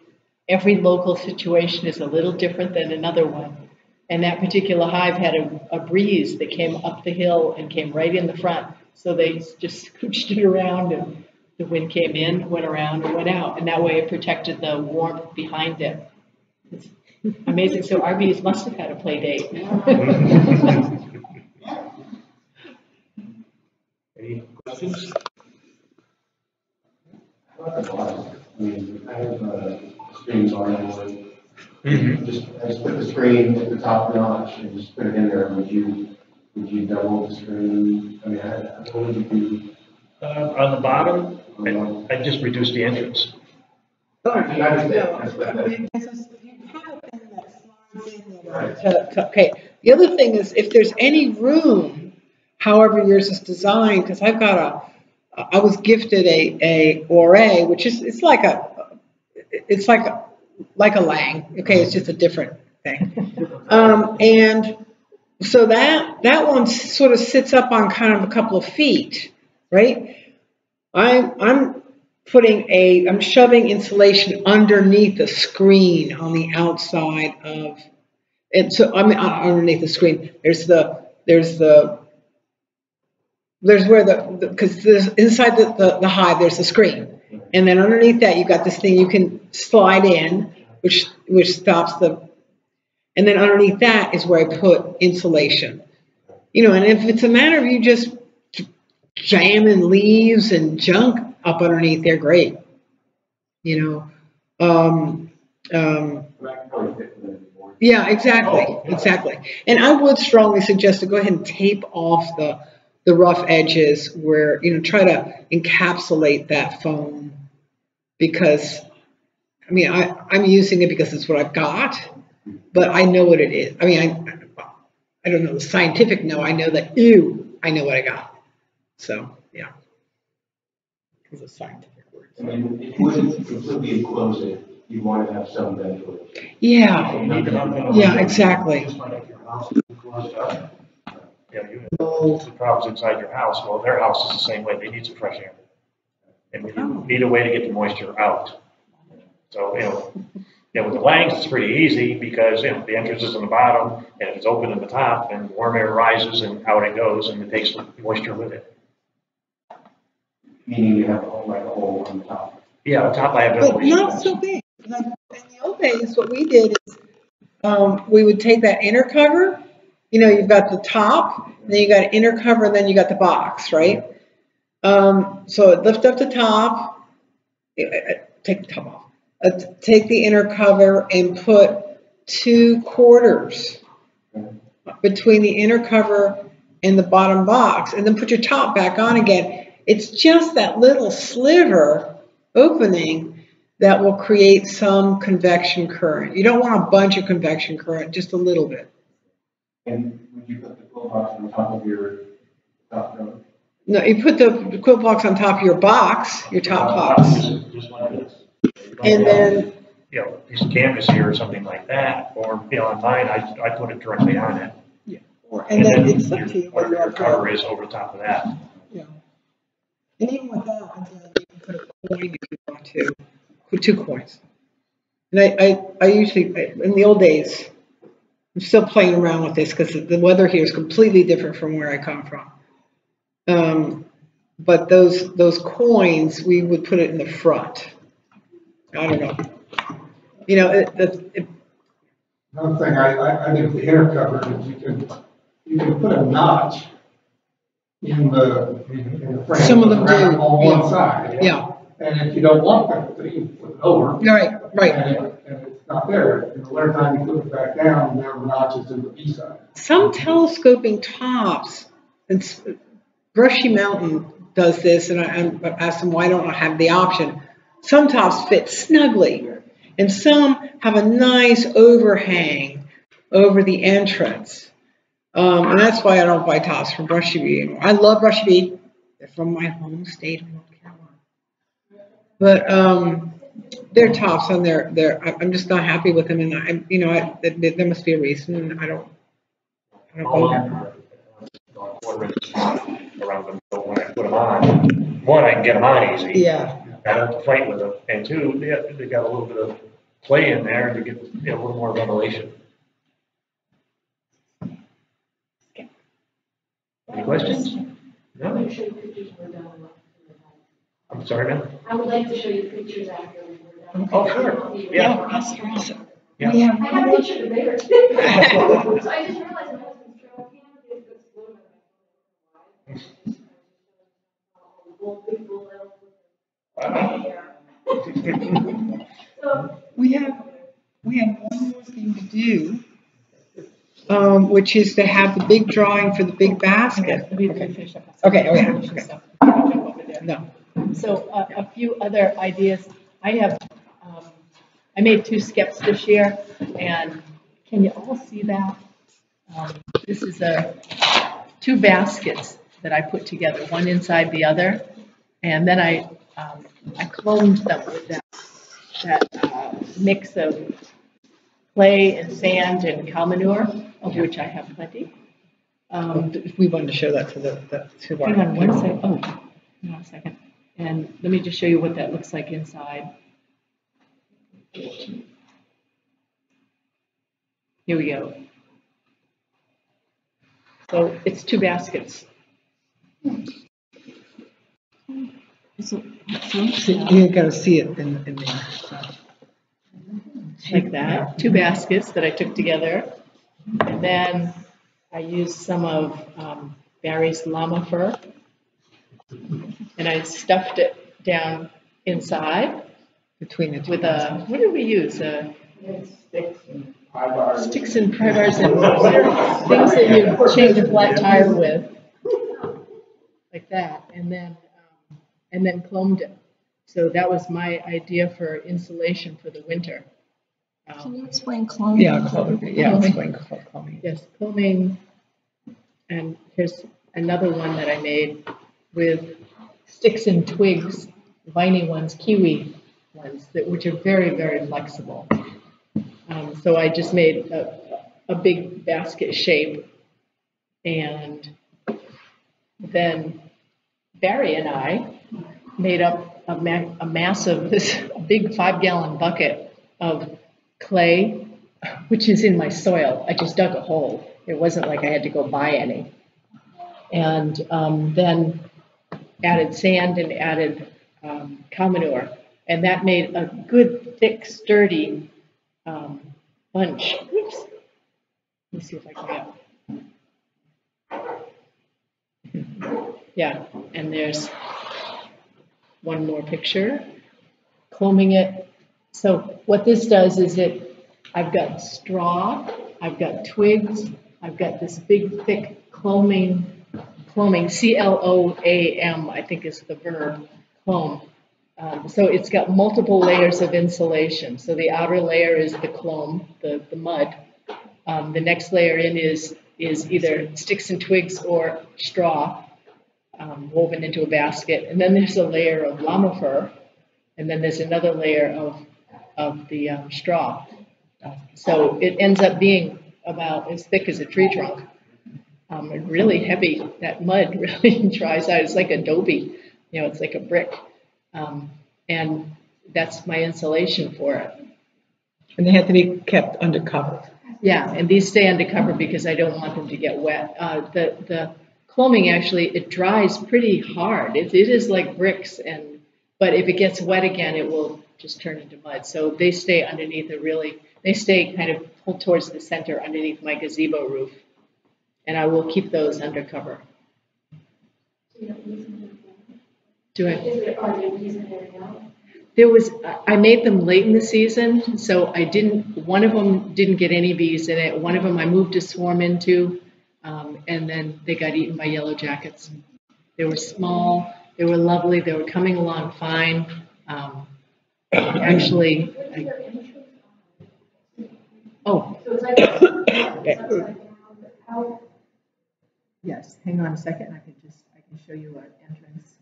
every local situation is a little different than another one. And that particular hive had a breeze that came up the hill and came right in the front. So they just scooched it around, and the wind came in, went around, and went out. And that way it protected the warmth behind it. It's amazing. So our bees must have had a play date. Any questions? I mean, I have screens on it. I just put the screen at the top notch and just put it in there. Would you double the screen? I mean, what would you do? On the bottom, I just reduced the entrance. I understand. Okay. The other thing is, if there's any room, however yours is designed, because I was gifted a Ore, which is it's like a Lang. Okay, it's just a different thing. And so that one sort of sits up on kind of a couple of feet, right? I'm shoving insulation underneath the screen on the outside of it. So I mean, underneath the screen, there's because there's inside the hive, there's the screen. And then underneath that, you've got this thing you can slide in, which stops and then underneath that is where I put insulation. And if it's a matter of you just jamming leaves and junk up underneath, they're great. Yeah, exactly. And I would strongly suggest to go ahead and tape off the rough edges where, try to encapsulate that foam, because, I mean, I'm using it because it's what I've got, but I know what it is. I mean, I don't know the scientific no, I know that, I know what I got. So, yeah. It's a scientific word. I mean, if you wouldn't completely enclose it, you want to have some ventilation. Yeah, exactly. Just like your house is closed up. Yeah, you have the problems inside your house. Well, their house is the same way. They need some fresh air. And we need a way to get the moisture out. So, with the Langs, it's pretty easy because, the entrance is on the bottom, and if it's open at the top, then warm air rises and out it goes, and it takes the moisture with it. Meaning you have a hole on the top. Yeah, on top I have But not so big. In the old days, what we did is we would take that inner cover. You've got the top, then you got an inner cover, and then you got the box, right? So lift up the top, take the top off. Take the inner cover and put 2 quarters between the inner cover and the bottom box, and then put your top back on again. It's just that little sliver opening that will create some convection current. You don't want a bunch of convection current, just a little bit. And would you put the cool box on top of your top cover? No, you put the quilt blocks on top of your box, your top box. Just like this. And then, You know, piece of canvas here or something like that, or, you know, on mine, I put it directly on it. and then it's up to you whether Whatever you your want to cover is over the top of that. Yeah. And even with that, and then you can put a coin if you want to. Put 2 coins. And I usually, in the old days, I'm still playing around with this because the weather here is completely different from where I come from. But those coins, we would put it in the front. I don't know. You know, Another thing I think the hair cover is you can put a notch in the frame. Some of them do, On one side. yeah. And if you don't want that, then you put it over. Right. And it's not there. In the winter time, you put it back down, and there are notches in the B side. Some telescoping tops, and Brushy Mountain does this, and I asked them why don't I have the option. Some tops fit snugly, and some have a nice overhang over the entrance. And that's why I don't buy tops from Brushy Bee anymore. I love Brushy Bee. They're from my home state of North Carolina. But their tops on I'm just not happy with them, and there must be a reason, and I don't go there. Around them, so when I put them on, one, I can get them on easy. Yeah. I don't have to fight with them, and 2, they got a little bit of play in there to get a little more ventilation. Any questions? No? I'm sorry, ma'am? I would like to show you pictures after we're done. Oh, sure. Yeah. Yeah. We have I have a picture of there. So I just realized my husband's trail cam is this blue So we have one more thing to do, which is to have the big drawing for the big basket. Okay. No. So a few other ideas. I made 2 skips this year, and can you all see that? This is 2 baskets that I put together, one inside the other, and then I cloned them with that mix of clay and sand and cow manure, of which I have plenty. We wanted to show that to our. Hang on one second. Oh, hang on a second. And let me just show you what that looks like inside. Here we go. So it's 2 baskets. You got to see it in there. So. Like that. 2 baskets that I took together. And then I used some of Barry's llama fur. And I stuffed it down inside. Between the 2 with what did we use? Sticks and pry bars and things that you change a flat tire with, like that, and then cloned it. So that was my idea for insulation for the winter. Can you explain cloning? Explain cloning. Yes, cloning. And here's another one that I made with sticks and twigs, viney ones, kiwi ones, which are very, very flexible. So I just made a big basket shape, and then Barry and I made up a massive, this big 5-gallon bucket of clay, which is in my soil. I just dug a hole. It wasn't like I had to go buy any. And then added sand and added cow manure. And that made a good, thick, sturdy bunch. Oops. Let me see if I can get. Yeah, and there's one more picture. Combing it. So what this does is I've got straw, I've got twigs, I've got this big, thick cloaming, C-L-O-A-M, I think is the verb, clome. So it's got multiple layers of insulation. So the outer layer is the clome, the mud. The next layer in is either sticks and twigs or straw. woven into a basket. And then there's a layer of llama fur. And then there's another layer of the straw. So it ends up being about as thick as a tree trunk. And really heavy. That mud really dries out. It's like adobe. It's like a brick. And that's my insulation for it. And they have to be kept under cover. Yeah, and these stay under cover because I don't want them to get wet. The combing actually, it dries pretty hard. It is like bricks, but if it gets wet again, it will just turn into mud. So they stay underneath they stay kind of pulled towards the center underneath my gazebo roof. And I will keep those under cover. Do I? I made them late in the season, so one of them didn't get any bees in it. One of them I moved a swarm into, and then they got eaten by yellow jackets. They were small, they were lovely, they were coming along fine. Actually, yes, hang on a second, I can show you an entrance.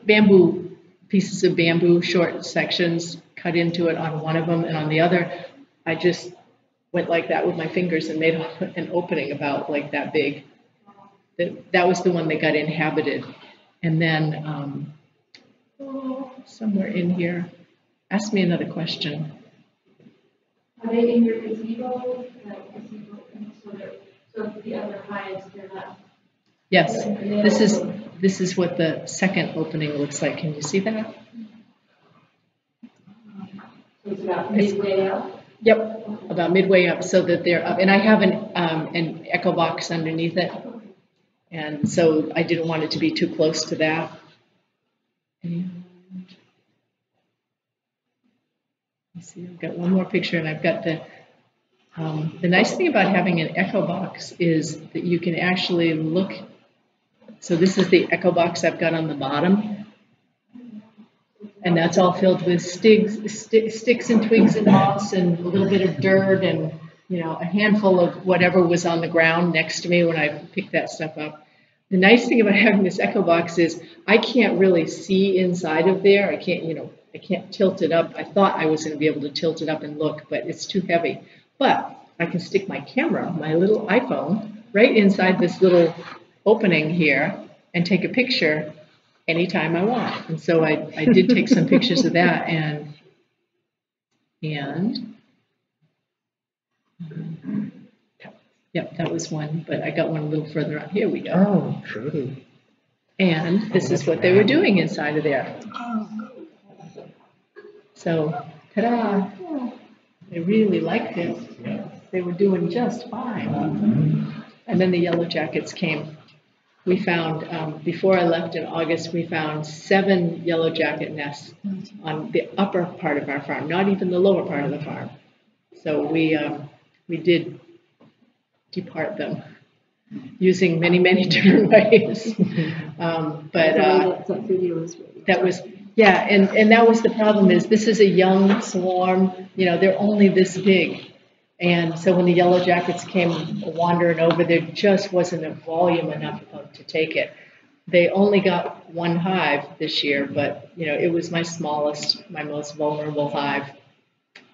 Bamboo pieces of bamboo, short sections cut into it on one of them, and on the other, I just went like that with my fingers and made an opening about like that big. That was the one that got inhabited. And then somewhere in here, ask me another question. Are they in your gazebo? So the other hives, they're not. Yes, this is what the second opening looks like. Can you see that? So it's about midway up? Yep, about midway up, so that they're up. And I have an echo box underneath it. And so I didn't want it to be too close to that. And let's see, I've got one more picture, and I've got the nice thing about having an echo box is that you can actually look. So this is the echo box I've got on the bottom. And that's all filled with sticks and twigs and moss and a little bit of dirt and, a handful of whatever was on the ground next to me when I picked that stuff up. The nice thing about having this echo box is I can't really see inside of there. I can't tilt it up. I thought I was going to be able to tilt it up and look, but it's too heavy. But I can stick my camera, my little iPhone, right inside this little opening here and take a picture anytime I want. And so I did take some pictures of that and yep, that was one, but I got one a little further out. Here we go. Oh, pretty. And this is what they were doing inside of there. So, ta-da! They really liked it. They were doing just fine. And then the yellow jackets came. We found, before I left in August, we found 7 yellow jacket nests on the upper part of our farm, not even the lower part of the farm. So we did depart them using many, many different ways. That was, yeah, and that was the problem is this is a young swarm, they're only this big. And so when the yellow jackets came wandering over, there just wasn't a volume enough of them to take it. They only got 1 hive this year, but it was my smallest, my most vulnerable hive.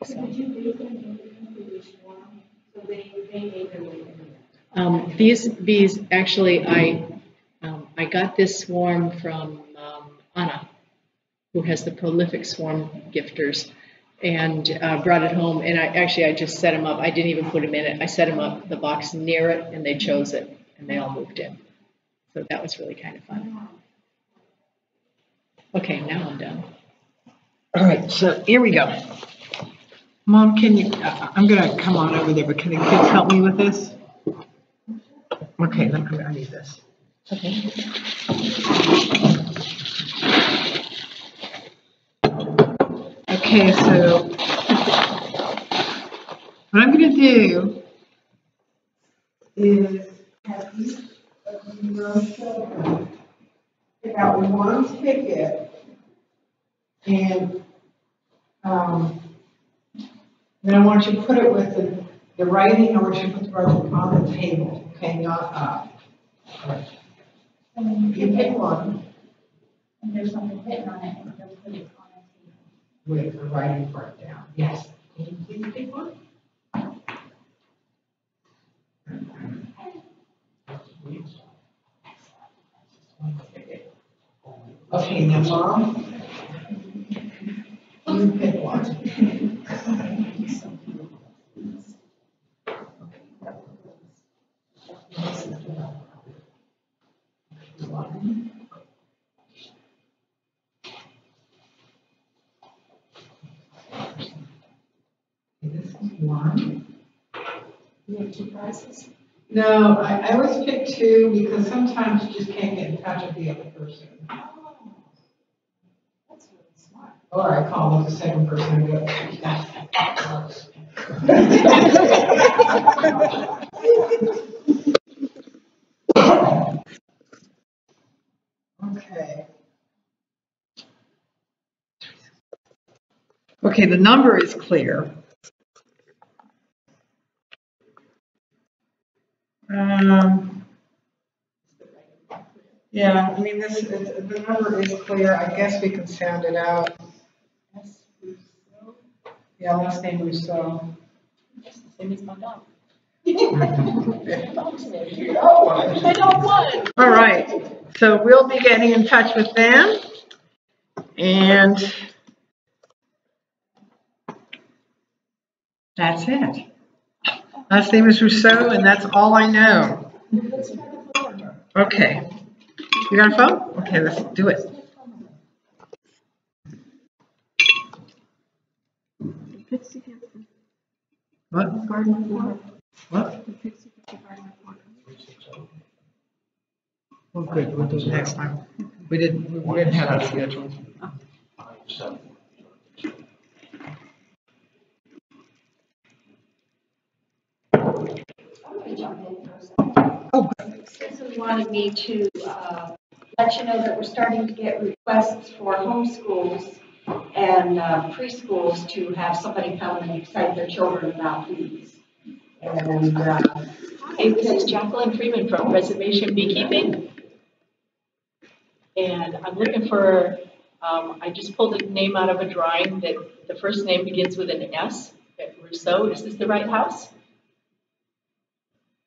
So. These bees, actually, I got this swarm from Anna, who has the prolific swarm gifters, and brought it home. And I just set them up. I didn't even put them in it. I set them up, the box near it, and they chose it, and they all moved in. So that was really kind of fun. Okay, now I'm done. All right, so here we go. Mom, can you, I'm going to come on over there, but can the kids help me with this? Okay, I need this. Okay. Okay, so what I'm going to do is have these pick out one ticket and Then I want you to put it with the writing, I want you to put the writing on the table, okay, not up. All right. You pick one. And there's something written on it, and they'll put it on a table. With the writing part down. Yes. Can you please pick one? Okay, now Mom, you pick one. This is one. You have 2 prizes? No, I always pick 2 because sometimes you just can't get in touch with the other person. That's really smart. Or I call the second person and go, that's that close. Okay. Okay, the number is clear. Yeah, I mean, the number is clear. I guess we can sound it out. S. Rousseau. Yeah, last name Rousseau. That's the same as my dog. My dog won. All right, so we'll be getting in touch with them. And that's it. Last name is Rousseau, and that's all I know. Okay. You got a phone? Okay, let's do it. What? What? Well, good. We'll do it next time. We didn't have it scheduled. Oh, Susan wanted me to let you know that we're starting to get requests for homeschools and preschools to have somebody come and excite their children about bees. And Hi, this is Jacqueline Freeman from Preservation Beekeeping. And I'm looking for, I just pulled a name out of a drawing that the first name begins with an S, Rousseau. Is this the right house?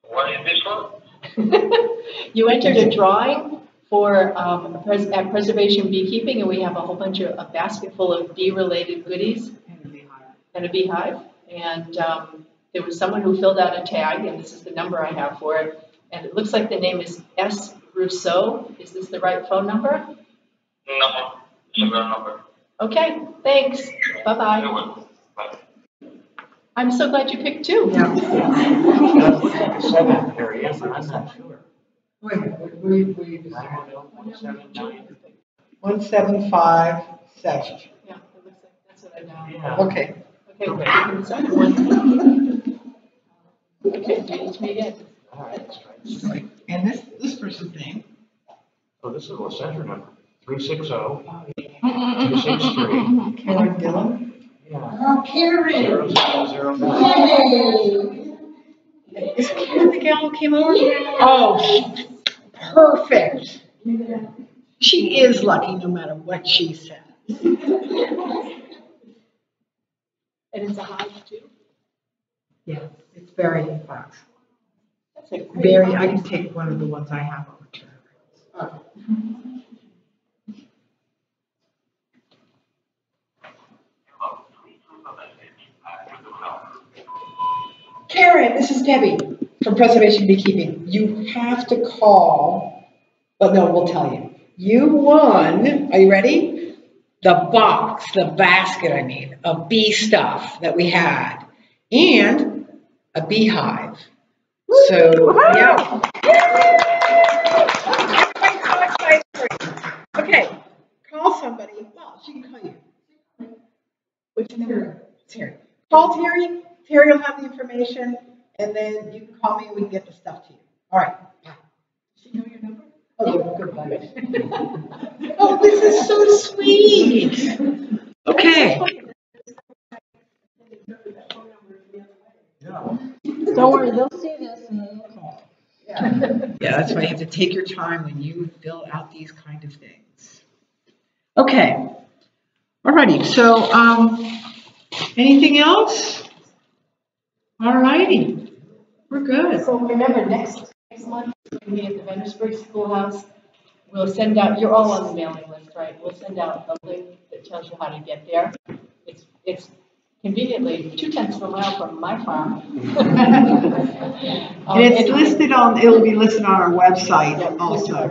What is this one? You entered a drawing for at Preservation Beekeeping, and we have a whole bunch of a basket full of bee-related goodies and a beehive. And there was someone who filled out a tag, and this is the number I have for it. And it looks like the name is S. Rousseau. Is this the right phone number? No, it's a real number. Okay, thanks. Bye-bye. Bye. I'm so glad you picked 2. yeah. That's 7 area, but I'm not sure. Wait, we 179. 1757. Yeah, it looks like that's what I got. Yeah. Okay. Okay, we're taking the second one. Okay, read it to me again. All right, let's try this. And this person's name. So this is a center number, 360 263. Karen Dillon. Yeah. oh, Karen. 0709. Yay! Is Karen the gal who came over? Oh, perfect. She is lucky no matter what she says. And it's a hive too? Yeah, it's very fast. That's a great Very, I hive. can take one of the ones I have over to her. Karen, this is Debbie from Preservation Beekeeping. You have to call, but no, we'll tell you. You won, are you ready? The box, the basket, I mean, of bee stuff that we had, and a beehive. So, yeah. Everybody's so excited for you. Okay, call somebody. Well, she can call you. Which Terry? Terry. Call Terry. Terry will have the information, and then you can call me and we can get the stuff to you. All right. Bye. Does she know your number? Oh, good buddy. Oh, this is so sweet. Okay. Don't worry, they'll see this and then they'll call. Yeah, that's why you have to take your time when you fill out these kind of things. Okay. Alrighty, so anything else? Alrighty, we're good. So remember, next month, we'll be at the Vendersburg Schoolhouse. We'll send out, you're all on the mailing list, right? We'll send out a link that tells you how to get there. It's conveniently 2/10 of a mile from my farm. And it's listed on, it'll be listed on our website also.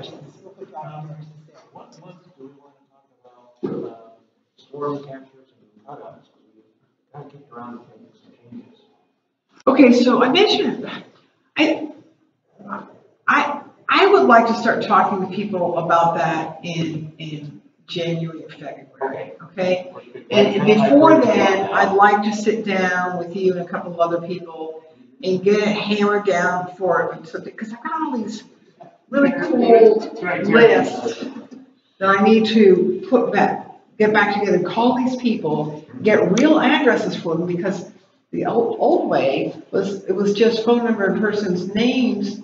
What month do we want to talk about storm captures and cutouts? We kind of kicked around and made some changes. Okay, so I mentioned, I would like to start talking to people about that in January or February, okay? And before then, I'd like to sit down with you and a couple of other people and get it hammered down for something, because I've got all these really cool lists that I need to get back together, call these people, get real addresses for them, because the old way it was just phone number and person's names.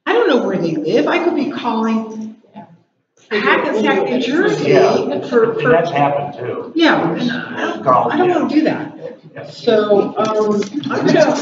I don't know where they live. I could be calling Hackensack, New Jersey for That's happened too. Yeah, and I don't want to do that. So I'm gonna.